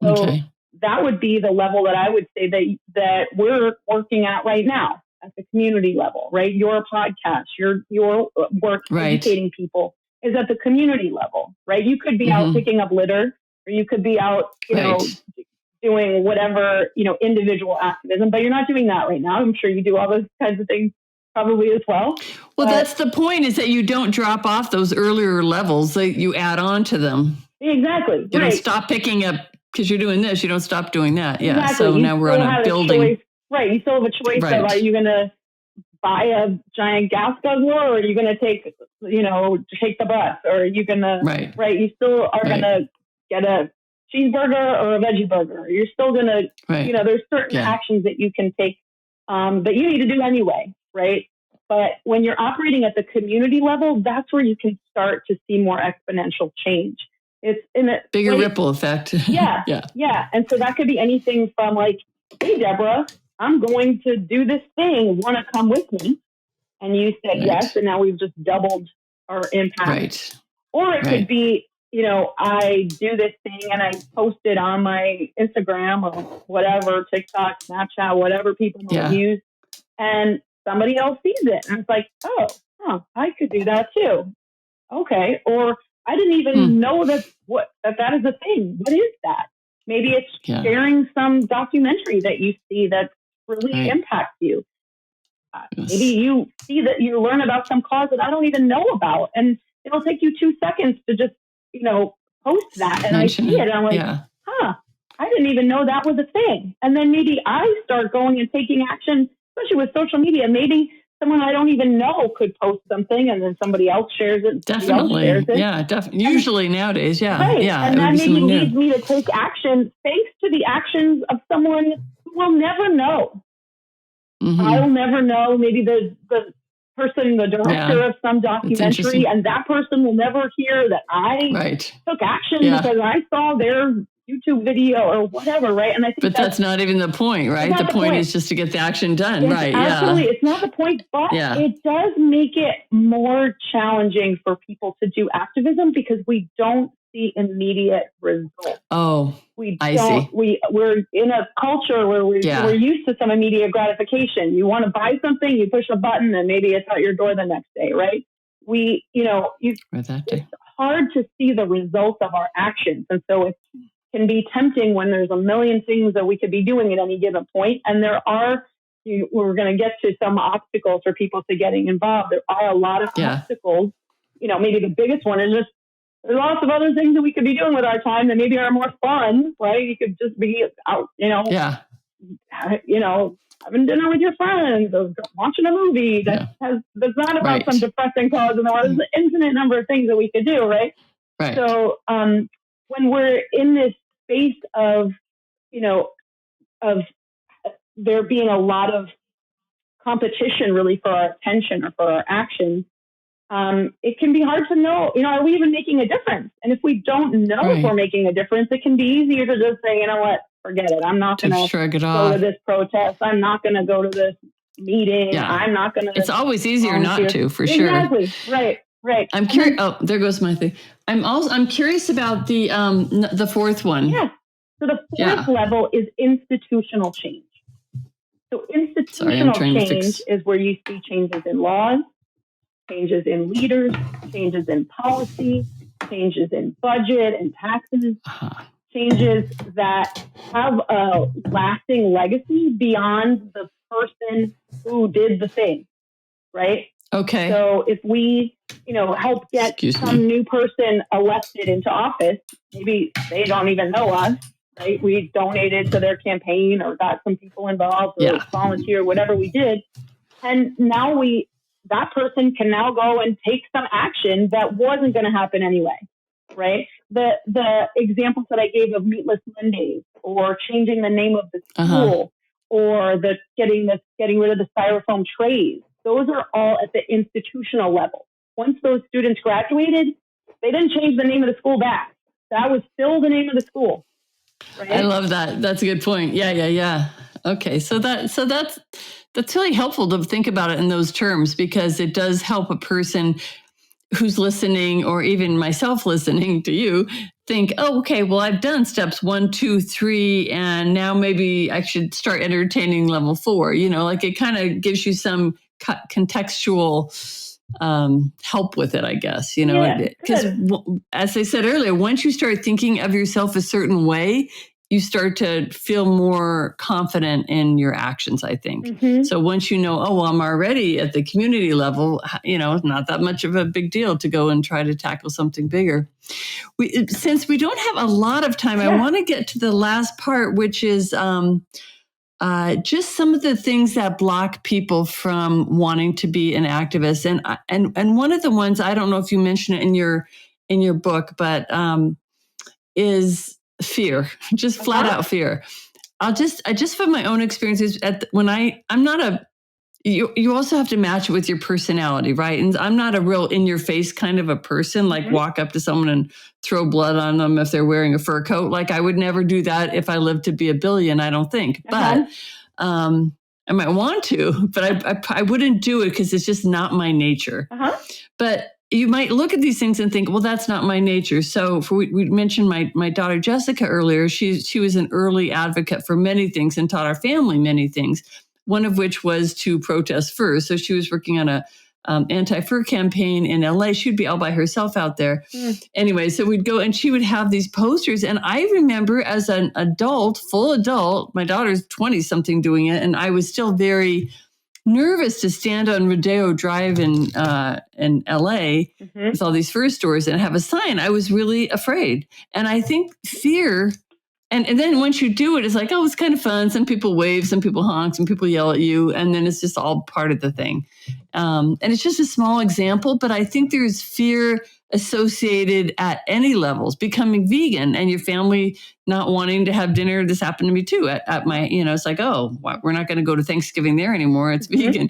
So that would be the level that I would say that we're working at right now. at the community level, right? Your podcast, your work educating people is at the community level, right? You could be out picking up litter, or you could be out, doing whatever, individual activism, but you're not doing that right now. I'm sure you do all those kinds of things probably as well. Well, that's the point, is that you don't drop off those earlier levels, that you add on to them. Exactly. You don't stop picking up because you're doing this. You don't stop doing that. Yeah. Exactly. So now we're on a building. Right. You still have a choice of, are you going to buy a giant gas guzzler, or are you going to take the bus, or are you going to, you still are going to get a cheeseburger or a veggie burger. You're still going to, there's certain actions that you can take that you need to do anyway, right? But when you're operating at the community level, that's where you can start to see more exponential change. It's in a bigger ripple effect. Yeah. And so that could be anything from like, hey, Deborah, I'm going to do this thing. Want to come with me? And you said yes, and now we've just doubled our impact. Right. Or it could be, I do this thing and I post it on my Instagram or whatever, TikTok, Snapchat, whatever people use, and somebody else sees it. And it's like, I could do that too. Okay. Or I didn't even know that is a thing. What is that? Maybe it's sharing some documentary that you see that really impacts you. Maybe you see that you learn about some cause that I don't even know about, and it'll take you 2 seconds to just, post that. And I see it and I'm like, I didn't even know that was a thing. And then maybe I start going and taking action, especially with social media. Maybe someone I don't even know could post something, and then somebody else shares it. Definitely. Shares it. Yeah, definitely. Usually nowadays, Right. Yeah. And that maybe leads me to take action thanks to the actions of someone who will never know. I'll never know. Maybe the person, the director of some documentary, and that person will never hear that I took action because I saw their YouTube video or whatever, right? And I think that's not even the point, right? The point is just to get the action done, right? Absolutely. It's not the point, but it does make it more challenging for people to do activism because we don't see immediate results. Oh, I see. We're in a culture where we're used to some immediate gratification. You want to buy something, you push a button, and maybe it's at your door the next day, right? It's hard to see the results of our actions. And so it can be tempting when there's a million things that we could be doing at any given point. And we're going to get to some obstacles for people to getting involved. There are a lot of obstacles. Maybe the biggest one is just, there's lots of other things that we could be doing with our time that maybe are more fun, right? You could just be out, having dinner with your friends, or watching a movie that's not about some depressing cause, and there's an infinite number of things that we could do, right? Right. So when we're in this space of there being a lot of competition really for our attention or for our actions, it can be hard to know, are we even making a difference? And if we don't know if we're making a difference, it can be easier to just say, you know what, forget it. I'm not going to go to this protest. I'm not going to go to this meeting. Yeah. I'm not going to. It's always easier not to, for sure. Exactly. Right. I'm curious. Oh, there goes my thing. I'm curious about the fourth one. Yeah. So the fourth level is institutional change. So institutional change is where you see changes in laws, changes in leaders, changes in policy, changes in budget and taxes, changes that have a lasting legacy beyond the person who did the thing, right? Okay. So if we, help get new person elected into office, maybe they don't even know us, right? We donated to their campaign or got some people involved or volunteer, whatever we did. And now that person can now go and take some action that wasn't going to happen anyway, right? The examples that I gave of Meatless Mondays, or changing the name of the school, or getting rid of the styrofoam trays, those are all at the institutional level. Once those students graduated, they didn't change the name of the school back. That was still the name of the school. Right? I love that. That's a good point. Yeah. Okay, so that's really helpful to think about it in those terms, because it does help a person who's listening, or even myself listening to you, think, oh, okay, well, I've done steps 1, 2, 3, and now maybe I should start entertaining level 4. Like it kind of gives you some contextual help with it, I guess, because as I said earlier, once you start thinking of yourself a certain way, you start to feel more confident in your actions, I think. Mm-hmm. So once you know, oh, well, I'm already at the community level, it's not that much of a big deal to go and try to tackle something bigger. Since we don't have a lot of time, I want to get to the last part, which is just some of the things that block people from wanting to be an activist. And one of the ones, I don't know if you mention it in your book, but is fear, just flat out fear. I just from my own experiences I'm not a, you also have to match it with your personality, right? And I'm not a real in your face kind of a person, like walk up to someone and throw blood on them if they're wearing a fur coat. Like I would never do that if I lived to be a billion, I don't think. But I might want to, but I wouldn't do it because it's just not my nature. But you might look at these things and think, well, that's not my nature. So we mentioned my daughter Jessica earlier. She was an early advocate for many things and taught our family many things, one of which was to protest furs. So she was working on a anti-fur campaign in LA. She'd be all by herself out there. Anyway, so we'd go and she would have these posters. And I remember as an adult, full adult, my daughter's 20-something doing it, and I was still very nervous to stand on Rodeo Drive in LA with all these fur stores and have a sign. I was really afraid. And I think fear, and then once you do it, it's like, oh, it's kind of fun. Some people wave, some people honk, some people yell at you, and then it's just all part of the thing. And it's just a small example, but I think there's fear associated at any levels. Becoming vegan and your family not wanting to have dinner. This happened to me too at my, it's like, oh, we're not going to go to Thanksgiving there anymore. It's vegan.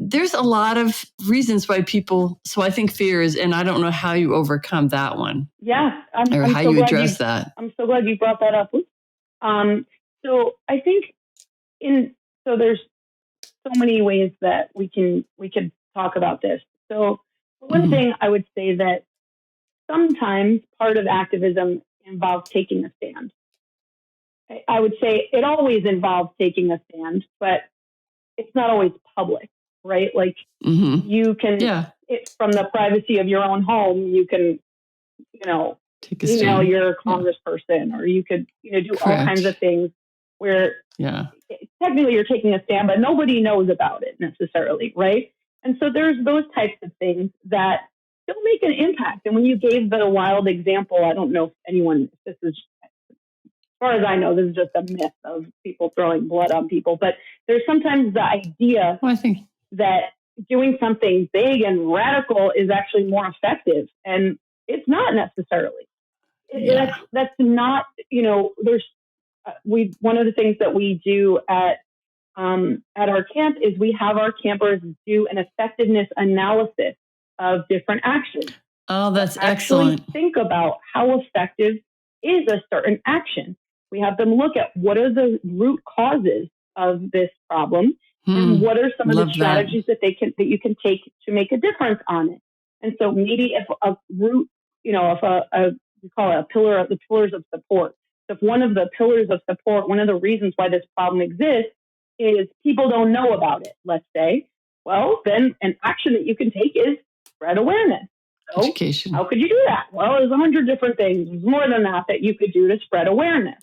There's a lot of reasons why people, so I think fear is, and I don't know how you overcome that one. Yeah. Or how you address that. I'm so glad you brought that up. So I think so there's so many ways that we could talk about this. So one thing I would say that sometimes part of activism involves taking a stand. I would say it always involves taking a stand, but it's not always public, right? Like you can, from the privacy of your own home, you can, email your congressperson, or you could, do all kinds of things where technically you're taking a stand, but nobody knows about it necessarily, right? And so there's those types of things that still make an impact. And when you gave the wild example, I don't know if this is, as far as I know, this is just a myth of people throwing blood on people, but there's sometimes the idea that doing something big and radical is actually more effective. And it's not necessarily. That's not, there's, one of the things that we do at our camp is we have our campers do an effectiveness analysis of different actions. Oh, that's excellent. Think about how effective is a certain action. We have them look at what are the root causes of this problem, and what are some of the strategies that you can take to make a difference on it. And so maybe if a root, if we call it a pillar of the pillars of support. So if one of the pillars of support, one of the reasons why this problem exists is people don't know about it, let's say, well, then an action that you can take is spread awareness. So education. How could you do that? Well, there's 100 different things. There's more than that you could do to spread awareness,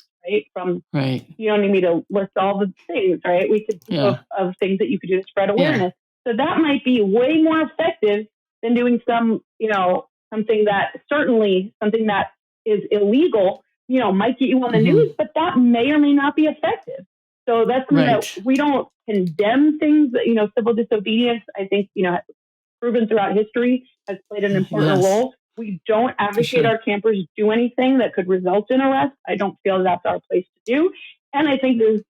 right? You don't need me to list all the things, right? We could think of things that you could do to spread awareness. So that might be way more effective than doing something that is illegal, might get you on the news, but that may or may not be effective. So that's something that we don't condemn things that, civil disobedience, I think, proven throughout history has played an important role. We don't advocate our campers do anything that could result in arrest. I don't feel that's our place to do. And I think there's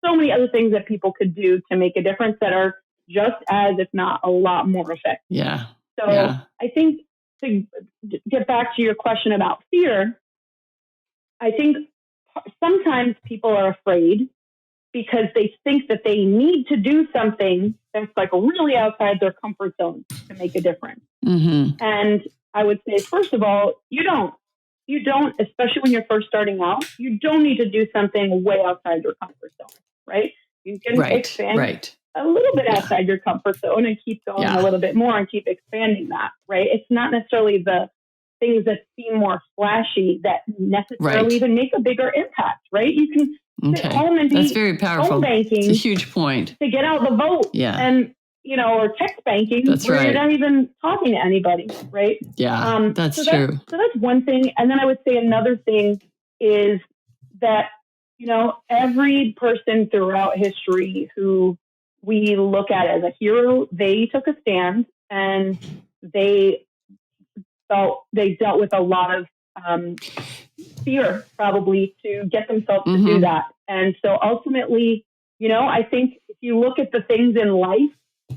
so many other things that people could do to make a difference that are just as, if not a lot more effective. I think to get back to your question about fear, I think sometimes people are afraid because they think that they need to do something that's like really outside their comfort zone to make a difference. Mm-hmm. And I would say, first of all, you don't, especially when you're first starting out, you don't need to do something way outside your comfort zone, right? You can expand Right. a little bit Yeah. outside your comfort zone and keep going Yeah. a little bit more and keep expanding that, right? It's not necessarily the things that seem more flashy that necessarily even make a bigger impact, right? You can sit home and That's be very powerful. phone banking. It's a huge point. To get out the vote. Yeah. And, or text banking where you're not even talking to anybody, right? Yeah, that's true. So that's one thing. And then I would say another thing is that, every person throughout history who we look at as a hero, they took a stand and they dealt with a lot of fear probably to get themselves to do that. And so ultimately, I think if you look at the things in life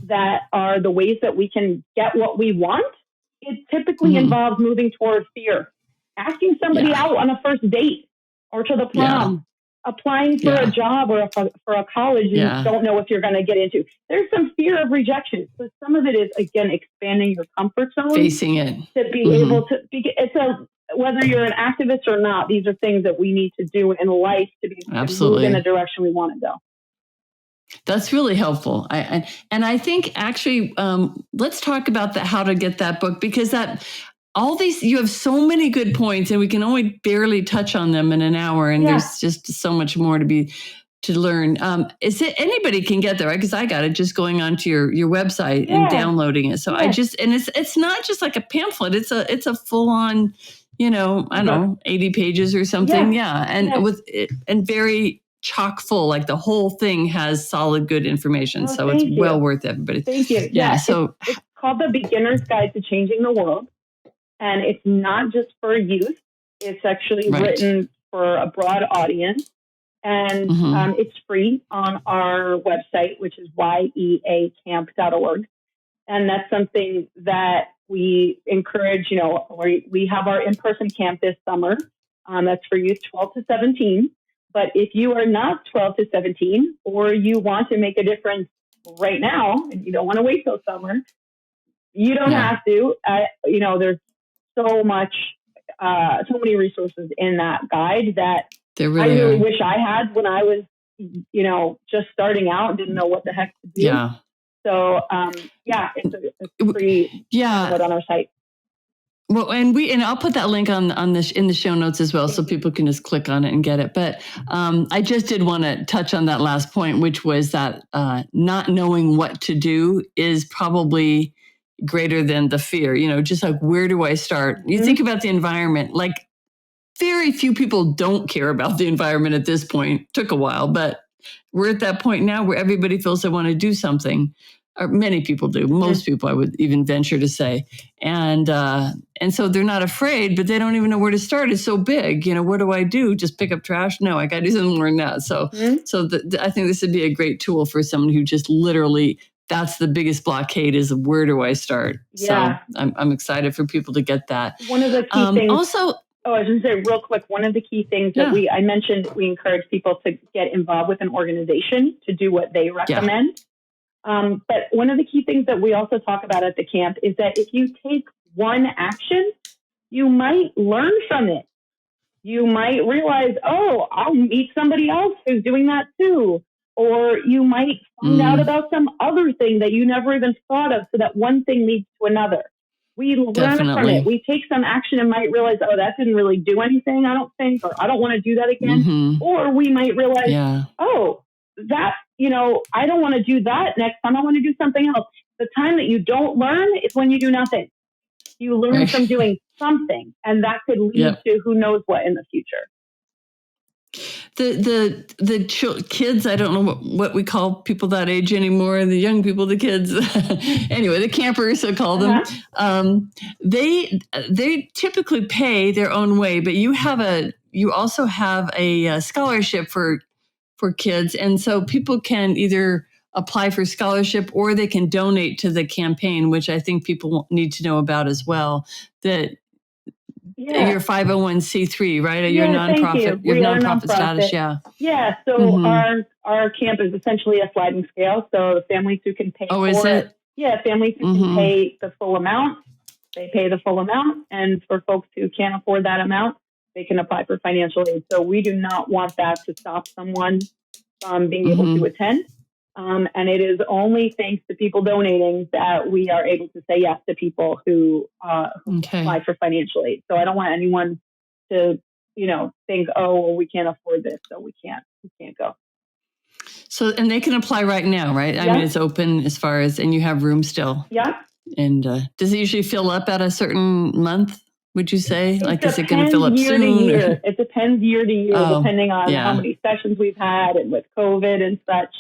that are the ways that we can get what we want, it typically involves moving towards fear, asking somebody out on a first date or to the prom, applying for a job or for a college you don't know if you're going to get into. There's some fear of rejection. So some of it is, again, expanding your comfort zone. Facing it. To be able to be, whether you're an activist or not, these are things that we need to do in life to be able to move in the direction we want to go. That's really helpful. I think actually, let's talk about how to get that book, because you have so many good points and we can only barely touch on them in an hour. And there's just so much more to learn. Is it anybody can get there, right? Because I got it just going onto your website and downloading it. So and it's not just like a pamphlet. It's a full on, I don't know, 80 pages or something. And very chock full. Like the whole thing has solid, good information. So it's well worth everybody. Thank you. Yeah. So it's called The Beginner's Guide to Changing the World. And it's not just for youth. It's actually written for a broad audience. And it's free on our website, which is yeacamp.org. And that's something that we encourage, we have our in-person camp this summer. That's for youth 12 to 17. But if you are not 12 to 17, or you want to make a difference right now, and you don't want to wait till summer, you don't have to. There's so many resources in that guide that I really wish I had when I was, just starting out and didn't know what the heck to do. Yeah. So, it's free on our site. Well, and I'll put that link in the show notes as well, so people can just click on it and get it. But I just did want to touch on that last point, which was that not knowing what to do is probably greater than the fear. Just like, where do I start? You think about the environment, like very few people don't care about the environment at this point. Took a while, but we're at that point now where everybody feels they want to do something. Or many people do. Most people, I would even venture to say. And so they're not afraid, but they don't even know where to start. It's so big. What do I do? Just pick up trash? No, I got to do something more than that. So I think this would be a great tool for someone who just literally, that's the biggest blockade, is where do I start? Yeah. So I'm excited for people to get that. One of the key things. Also, I was going to say real quick, one of the key things that I mentioned, we encourage people to get involved with an organization to do what they recommend. But one of the key things that we also talk about at the camp is that if you take one action, you might learn from it. You might realize, I'll meet somebody else who's doing that too. Or you might find out about some other thing that you never even thought of. So that one thing leads to another. We learn from it. We take some action and might realize, that didn't really do anything, I don't think, or I don't want to do that again. Or we might realize, that, I don't want to do that next time. I want to do something else. The time that you don't learn is when you do nothing. You learn from doing something, and that could lead to who knows what in the future. The kids, I don't know what we call people that age anymore. The young people, the kids, anyway, the campers, I call them. They typically pay their own way, but you also have a scholarship for kids, and so people can either apply for scholarship or they can donate to the campaign, which I think people need to know about as well. That you're 501c3, right? You're a nonprofit. You. You're nonprofit status, Yeah. So our camp is essentially a sliding scale. So families who can pay for it? families who can pay the full amount, they pay the full amount. And for folks who can't afford that amount, they can apply for financial aid. So we do not want that to stop someone from being able to attend. And it is only thanks to people donating that we are able to say yes to people who apply for financial aid. So I don't want anyone to, think, oh, well, we can't afford this, so we can't go. So, and they can apply right now, right? I mean, it's open as far as, and you have room still. Yeah. And does it usually fill up at a certain month, would you say? Is it going to fill up year soon? To year. It depends year to year, depending on how many sessions we've had and with COVID and such.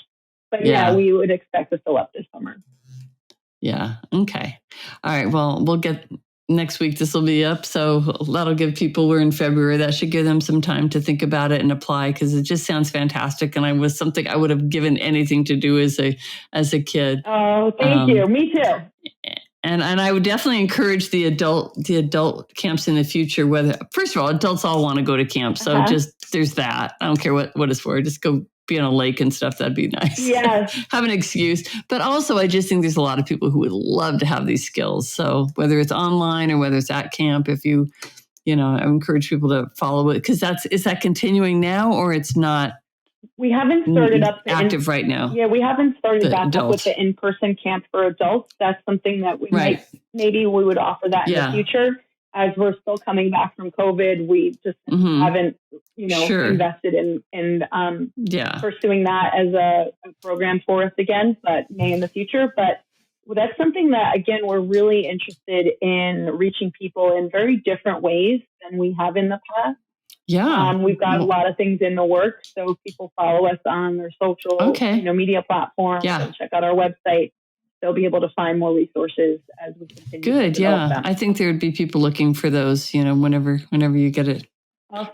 But we would expect to fill up this summer. Yeah. Okay. All right. Well, we'll get next week. This will be up. So that'll give people, we're in February. That should give them some time to think about it and apply, because it just sounds fantastic. And I was something I would have given anything to do as a kid. Oh, thank you. Me too. And I would definitely encourage the adult camps in the future. Whether, first of all, adults all want to go to camp, so just there's that. I don't care what it's for. Just go be on a lake and stuff. That'd be nice. Yes. Have an excuse. But also, I just think there's a lot of people who would love to have these skills. So whether it's online or whether it's at camp, if I encourage people to follow it, because is that continuing now, or it's not? We haven't started up active right now. Yeah, we haven't started back up with the in-person camp for adults. That's something that we maybe we would offer that in the future. As we're still coming back from COVID, we just haven't, invested in pursuing that as a program for us again, but may in the future. But that's something that, again, we're really interested in reaching people in very different ways than we have in the past. Yeah. We've got a lot of things in the works. So people follow us on their social media platforms and check out our website. They'll be able to find more resources as we continue. Good. Them. I think there would be people looking for those, whenever you get it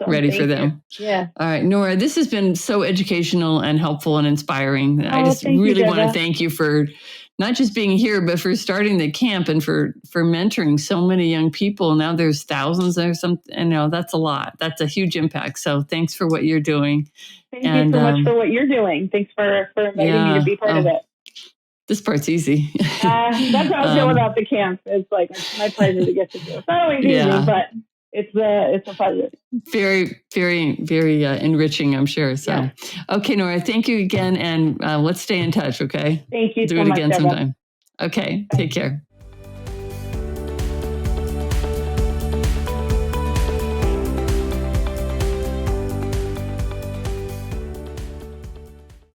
ready for them. You. Yeah. All right, Nora, this has been so educational and helpful and inspiring. I just really want to thank you for not just being here, but for starting the camp and for mentoring so many young people. Now there's thousands or something. And that's a lot. That's a huge impact. So thanks for what you're doing. Thank you so much for what you're doing. Thanks for inviting me to be part of it. This part's easy. That's how I feel about the camp. It's my pleasure to get to do it. It's not always easy, but it's a pleasure. Very, very, very enriching, I'm sure. So, Okay, Nora, thank you again. And let's stay in touch, okay? Thank you Do so it much, again Deborah. sometime. Okay, take care.